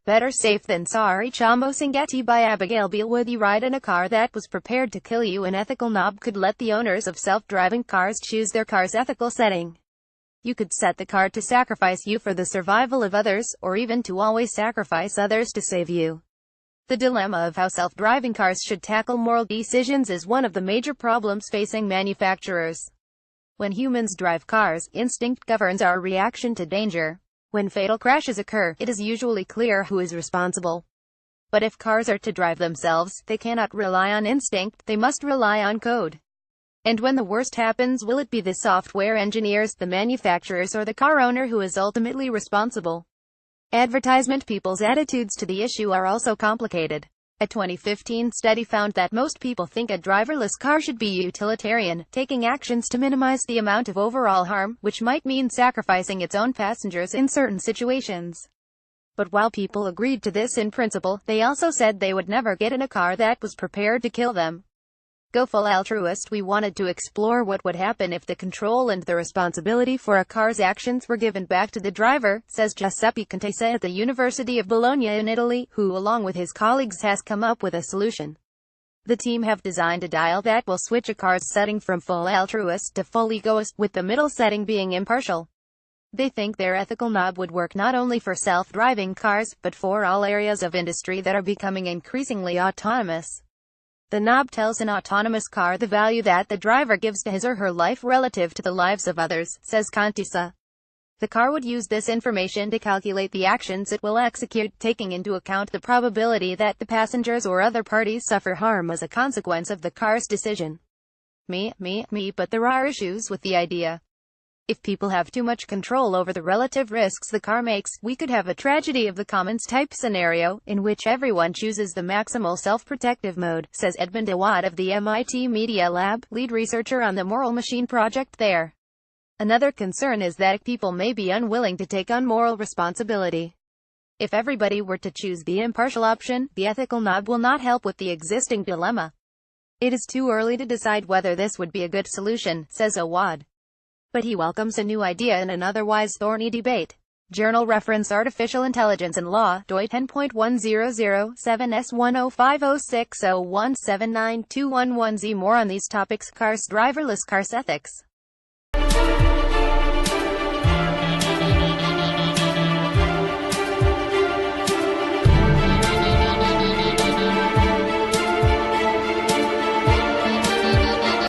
Better safe than sorry. chombosanGetty by Abigail BeallWould. You ride in a car that was prepared to kill you. An ethical knob could let the owners of self-driving cars choose their car's ethical setting. You could set the car to sacrifice you for the survival of others, or even to always sacrifice others to save you. The dilemma of how self-driving cars should tackle moral decisions is one of the major problems facing manufacturers. When humans drive cars, instinct governs our reaction to danger. When fatal crashes occur, it is usually clear who is responsible. But if cars are to drive themselves, they cannot rely on instinct, they must rely on code. And when the worst happens, will it be the software engineers, the manufacturers, or the car owner who is ultimately responsible? Advertisement. People's attitudes to the issue are also complicated. A 2015 study found that most people think a driverless car should be utilitarian, taking actions to minimize the amount of overall harm, which might mean sacrificing its own passengers in certain situations. But while people agreed to this in principle, they also said they would never get in a car that was prepared to kill them. Go full altruist. We wanted to explore what would happen if the control and the responsibility for a car's actions were given back to the driver, says Giuseppe Contessa at the University of Bologna in Italy, who along with his colleagues has come up with a solution. The team have designed a dial that will switch a car's setting from full altruist to full egoist, with the middle setting being impartial. They think their ethical knob would work not only for self-driving cars, but for all areas of industry that are becoming increasingly autonomous. The knob tells an autonomous car the value that the driver gives to his or her life relative to the lives of others, says Contessa. The car would use this information to calculate the actions it will execute, taking into account the probability that the passengers or other parties suffer harm as a consequence of the car's decision. But there are issues with the idea. If people have too much control over the relative risks the car makes, we could have a tragedy of the commons type scenario, in which everyone chooses the maximal self-protective mode, says Edmund Awad of the MIT Media Lab, lead researcher on the Moral Machine project there. Another concern is that people may be unwilling to take on moral responsibility. If everybody were to choose the impartial option, the ethical knob will not help with the existing dilemma. It is too early to decide whether this would be a good solution, says Awad. But he welcomes a new idea in an otherwise thorny debate. Journal reference Artificial Intelligence and Law, doi 10.1007s105060179211z. More on these topics. Cars. Driverless cars ethics.